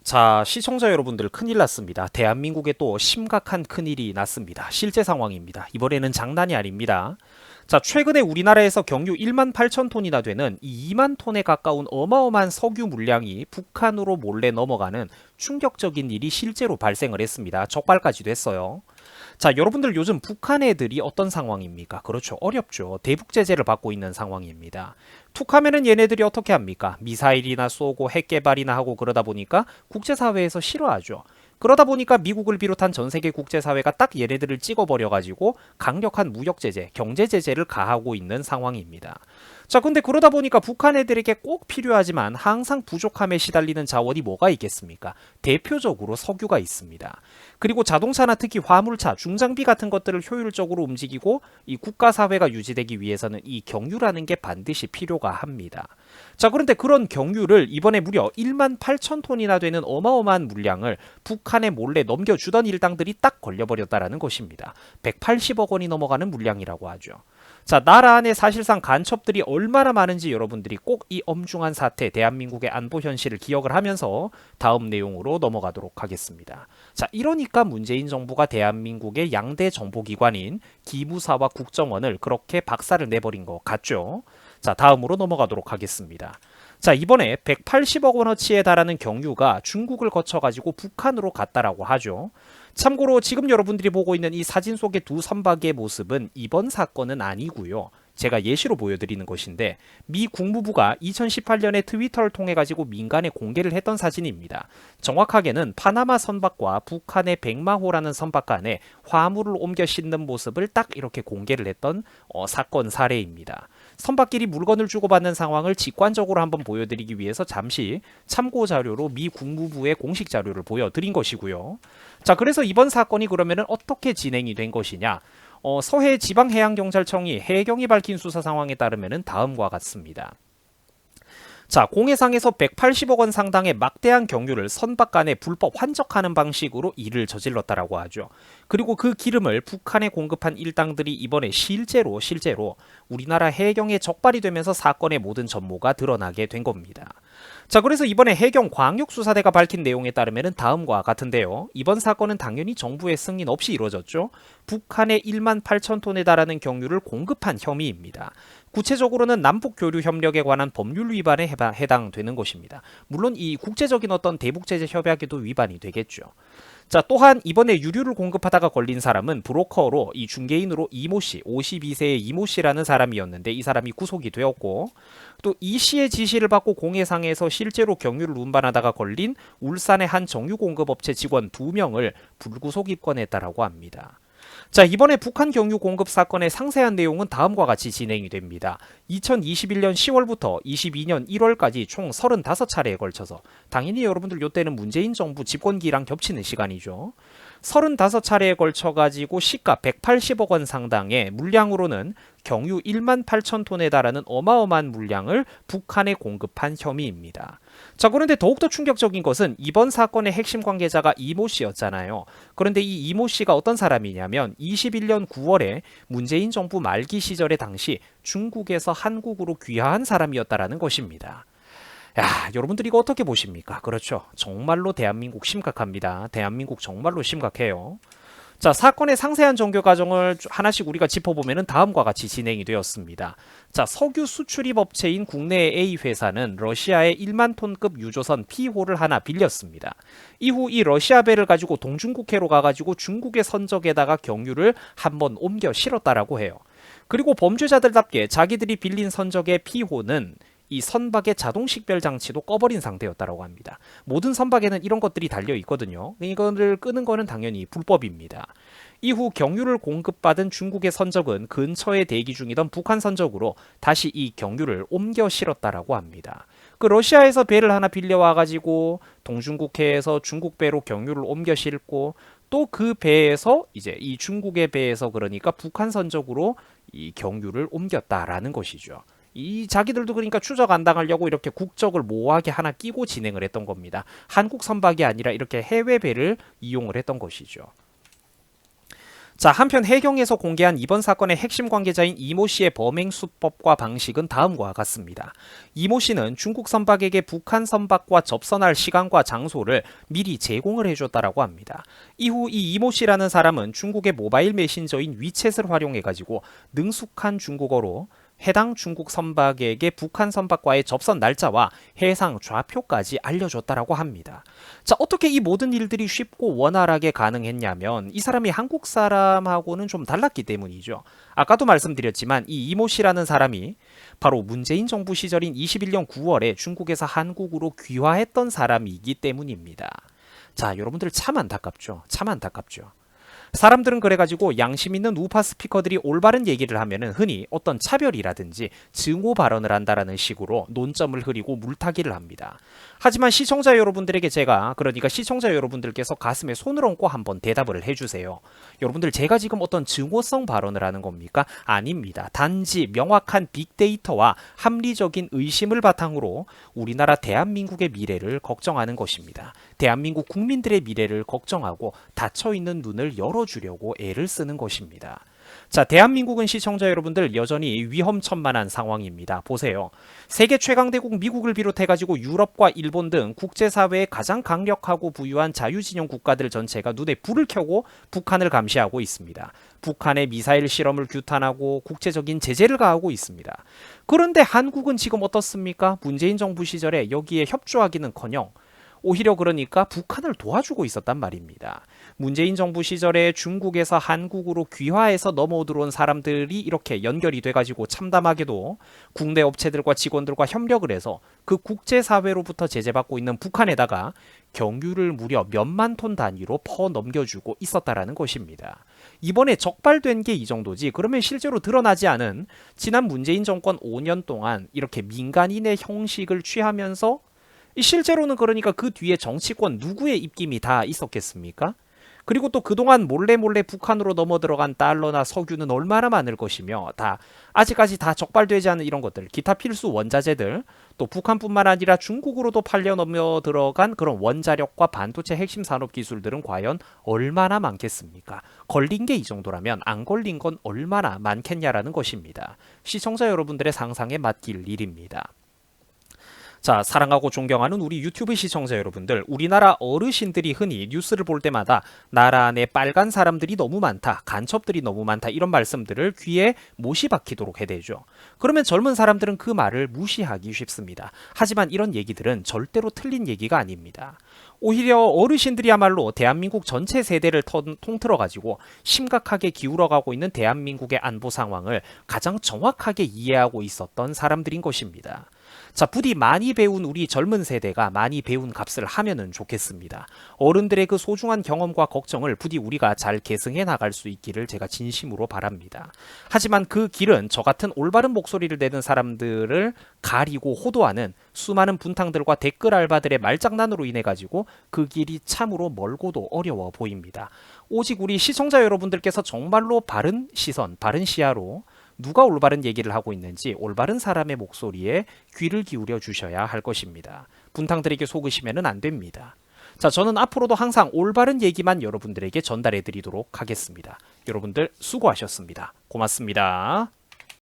자, 시청자 여러분들 큰일 났습니다. 대한민국에 또 심각한 큰일이 났습니다. 실제 상황입니다. 이번에는 장난이 아닙니다. 자, 최근에 우리나라에서 경유 1만 8천 톤이나 되는 이 2만 톤에 가까운 어마어마한 석유 물량이 북한으로 몰래 넘어가는 충격적인 일이 실제로 발생을 했습니다. 적발까지도 했어요. 자, 여러분들 요즘 북한 애들이 어떤 상황입니까? 그렇죠. 어렵죠. 대북 제재를 받고 있는 상황입니다. 툭하면은 얘네들이 어떻게 합니까? 미사일이나 쏘고 핵 개발이나 하고 그러다 보니까 국제사회에서 싫어하죠. 그러다 보니까 미국을 비롯한 전 세계 국제사회가 딱 얘네들을 찍어버려가지고 강력한 무역 제재, 경제 제재를 가하고 있는 상황입니다. 자, 근데 그러다 보니까 북한 애들에게 꼭 필요하지만 항상 부족함에 시달리는 자원이 뭐가 있겠습니까? 대표적으로 석유가 있습니다. 그리고 자동차나 특히 화물차, 중장비 같은 것들을 효율적으로 움직이고 이 국가 사회가 유지되기 위해서는 이 경유라는 게 반드시 필요가 합니다. 자, 그런데 그런 경유를 이번에 무려 1만 8천 톤이나 되는 어마어마한 물량을 북한에 몰래 넘겨주던 일당들이 딱 걸려버렸다라는 것입니다. 180억 원이 넘어가는 물량이라고 하죠. 자, 나라 안에 사실상 간첩들이 얼마나 많은지 여러분들이 꼭 이 엄중한 사태, 대한민국의 안보 현실을 기억을 하면서 다음 내용으로 넘어가도록 하겠습니다. 자, 이러니까 문재인 정부가 대한민국의 양대 정보기관인 기무사와 국정원을 그렇게 박살을 내버린 것 같죠. 자, 다음으로 넘어가도록 하겠습니다. 자, 이번에 180억 원어치에 달하는 경유가 중국을 거쳐가지고 북한으로 갔다라고 하죠. 참고로 지금 여러분들이 보고 있는 이 사진 속의 두 선박의 모습은 이번 사건은 아니고요. 제가 예시로 보여드리는 것인데 미 국무부가 2018년에 트위터를 통해 가지고 민간에 공개를 했던 사진입니다. 정확하게는 파나마 선박과 북한의 백마호라는 선박 간에 화물을 옮겨 싣는 모습을 딱 이렇게 공개를 했던 사건 사례입니다. 선박끼리 물건을 주고받는 상황을 직관적으로 한번 보여드리기 위해서 잠시 참고 자료로 미 국무부의 공식 자료를 보여드린 것이고요. 자, 그래서 이번 사건이 그러면은 어떻게 진행이 된 것이냐? 서해 지방해양경찰청이 해경이 밝힌 수사 상황에 따르면 다음과 같습니다. 자, 공해상에서 180억 원 상당의 막대한 경유를 선박 간에 불법 환적하는 방식으로 일을 저질렀다라고 하죠. 그리고 그 기름을 북한에 공급한 일당들이 이번에 실제로 우리나라 해경에 적발이 되면서 사건의 모든 전모가 드러나게 된 겁니다. 자, 그래서 이번에 해경 광역수사대가 밝힌 내용에 따르면 다음과 같은데요. 이번 사건은 당연히 정부의 승인 없이 이루어졌죠. 북한에 1만 8천 톤에 달하는 경유를 공급한 혐의입니다. 구체적으로는 남북교류협력에 관한 법률 위반에 해당되는 것입니다. 물론 이 국제적인 어떤 대북제재 협약에도 위반이 되겠죠. 자, 또한 이번에 유류를 공급하다가 걸린 사람은 브로커로 이 중개인으로 이모 씨, 52세의 이모 씨라는 사람이었는데 이 사람이 구속이 되었고 또 이 씨의 지시를 받고 공해상에서 실제로 경유를 운반하다가 걸린 울산의 한 정유공급업체 직원 2명을 불구속 입건했다라고 합니다. 자, 이번에 북한 경유 공급 사건의 상세한 내용은 다음과 같이 진행이 됩니다. 2021년 10월부터 22년 1월까지 총 35차례에 걸쳐서 당연히 여러분들 이때는 문재인 정부 집권기랑 겹치는 시간이죠. 35차례에 걸쳐가지고 시가 180억 원 상당의 물량으로는 경유 1만 8천 톤에 달하는 어마어마한 물량을 북한에 공급한 혐의입니다. 자, 그런데 더욱더 충격적인 것은 이번 사건의 핵심 관계자가 이모 씨였잖아요. 그런데 이 이모 씨가 어떤 사람이냐면 21년 9월에 문재인 정부 말기 시절에 당시 중국에서 한국으로 귀화한 사람이었다라는 것입니다. 야, 여러분들 이거 어떻게 보십니까? 그렇죠. 정말로 대한민국 심각합니다. 대한민국 정말로 심각해요. 자, 사건의 상세한 전개 과정을 하나씩 우리가 짚어보면 다음과 같이 진행이 되었습니다. 자, 석유 수출입 업체인 국내의 A 회사는 러시아의 1만 톤급 유조선 P호를 하나 빌렸습니다. 이후 이 러시아 배를 가지고 동중국해로 가가지고 중국의 선적에다가 경유를 한번 옮겨 실었다라고 해요. 그리고 범죄자들답게 자기들이 빌린 선적의 P호는 이 선박의 자동 식별 장치도 꺼버린 상태였다고 합니다. 모든 선박에는 이런 것들이 달려 있거든요. 이거를 끄는 거는 당연히 불법입니다. 이후 경유를 공급받은 중국의 선적은 근처에 대기 중이던 북한 선적으로 다시 이 경유를 옮겨 실었다라고 합니다. 그 러시아에서 배를 하나 빌려와가지고 동중국해에서 중국 배로 경유를 옮겨 싣고 또 그 배에서 이제 이 중국의 배에서 그러니까 북한 선적으로 이 경유를 옮겼다라는 것이죠. 이 자기들도 그러니까 추적 안 당하려고 이렇게 국적을 모호하게 하나 끼고 진행을 했던 겁니다. 한국 선박이 아니라 이렇게 해외 배를 이용을 했던 것이죠. 자, 한편 해경에서 공개한 이번 사건의 핵심 관계자인 이모 씨의 범행 수법과 방식은 다음과 같습니다. 이모 씨는 중국 선박에게 북한 선박과 접선할 시간과 장소를 미리 제공을 해줬다라고 합니다. 이후 이 이모 씨라는 사람은 중국의 모바일 메신저인 위챗을 활용해가지고 능숙한 중국어로 해당 중국 선박에게 북한 선박과의 접선 날짜와 해상 좌표까지 알려줬다라고 합니다. 자, 어떻게 이 모든 일들이 쉽고 원활하게 가능했냐면 이 사람이 한국 사람하고는 좀 달랐기 때문이죠. 아까도 말씀드렸지만 이 이모 씨라는 사람이 바로 문재인 정부 시절인 21년 9월에 중국에서 한국으로 귀화했던 사람이기 때문입니다. 자, 여러분들 참 안타깝죠. 참 안타깝죠. 사람들은 그래가지고 양심 있는 우파 스피커들이 올바른 얘기를 하면은 흔히 어떤 차별이라든지 증오 발언을 한다라는 식으로 논점을 흐리고 물타기를 합니다. 하지만 시청자 여러분들에게 제가, 그러니까 시청자 여러분들께서 가슴에 손을 얹고 한번 대답을 해주세요. 여러분들, 제가 지금 어떤 증오성 발언을 하는 겁니까? 아닙니다. 단지 명확한 빅데이터와 합리적인 의심을 바탕으로 우리나라 대한민국의 미래를 걱정하는 것입니다. 대한민국 국민들의 미래를 걱정하고 닫혀있는 눈을 열어주려고 애를 쓰는 것입니다. 자, 대한민국은 시청자 여러분들 여전히 위험천만한 상황입니다. 보세요. 세계 최강대국 미국을 비롯해가지고 유럽과 일본 등 국제사회에 가장 강력하고 부유한 자유진영 국가들 전체가 눈에 불을 켜고 북한을 감시하고 있습니다. 북한의 미사일 실험을 규탄하고 국제적인 제재를 가하고 있습니다. 그런데 한국은 지금 어떻습니까? 문재인 정부 시절에 여기에 협조하기는커녕 오히려 그러니까 북한을 도와주고 있었단 말입니다. 문재인 정부 시절에 중국에서 한국으로 귀화해서 넘어 들어온 사람들이 이렇게 연결이 돼가지고 참담하게도 국내 업체들과 직원들과 협력을 해서 그 국제사회로부터 제재받고 있는 북한에다가 경유를 무려 몇만 톤 단위로 퍼 넘겨주고 있었다라는 것입니다. 이번에 적발된 게 이 정도지, 그러면 실제로 드러나지 않은 지난 문재인 정권 5년 동안 이렇게 민간인의 형식을 취하면서 실제로는 그러니까 그 뒤에 정치권 누구의 입김이 다 있었겠습니까? 그리고 또 그동안 몰래 북한으로 넘어 들어간 달러나 석유는 얼마나 많을 것이며 다 아직까지 다 적발되지 않은 이런 것들, 기타 필수 원자재들, 또 북한뿐만 아니라 중국으로도 팔려 넘어 들어간 그런 원자력과 반도체 핵심 산업 기술들은 과연 얼마나 많겠습니까? 걸린 게 이 정도라면 안 걸린 건 얼마나 많겠냐라는 것입니다. 시청자 여러분들의 상상에 맡길 일입니다. 자, 사랑하고 존경하는 우리 유튜브 시청자 여러분들, 우리나라 어르신들이 흔히 뉴스를 볼 때마다 나라 안에 빨간 사람들이 너무 많다, 간첩들이 너무 많다, 이런 말씀들을 귀에 못이 박히도록 해대죠. 그러면 젊은 사람들은 그 말을 무시하기 쉽습니다. 하지만 이런 얘기들은 절대로 틀린 얘기가 아닙니다. 오히려 어르신들이야말로 대한민국 전체 세대를 통틀어가지고 심각하게 기울어가고 있는 대한민국의 안보 상황을 가장 정확하게 이해하고 있었던 사람들인 것입니다. 자, 부디 많이 배운 우리 젊은 세대가 많이 배운 값을 하면은 좋겠습니다. 어른들의 그 소중한 경험과 걱정을 부디 우리가 잘 계승해 나갈 수 있기를 제가 진심으로 바랍니다. 하지만 그 길은 저 같은 올바른 목소리를 내는 사람들을 가리고 호도하는 수많은 분탕들과 댓글 알바들의 말장난으로 인해 가지고 그 길이 참으로 멀고도 어려워 보입니다. 오직 우리 시청자 여러분들께서 정말로 바른 시선, 바른 시야로 누가 올바른 얘기를 하고 있는지 올바른 사람의 목소리에 귀를 기울여 주셔야 할 것입니다. 분탕들에게 속으시면 안 됩니다. 자, 저는 앞으로도 항상 올바른 얘기만 여러분들에게 전달해 드리도록 하겠습니다. 여러분들 수고하셨습니다. 고맙습니다.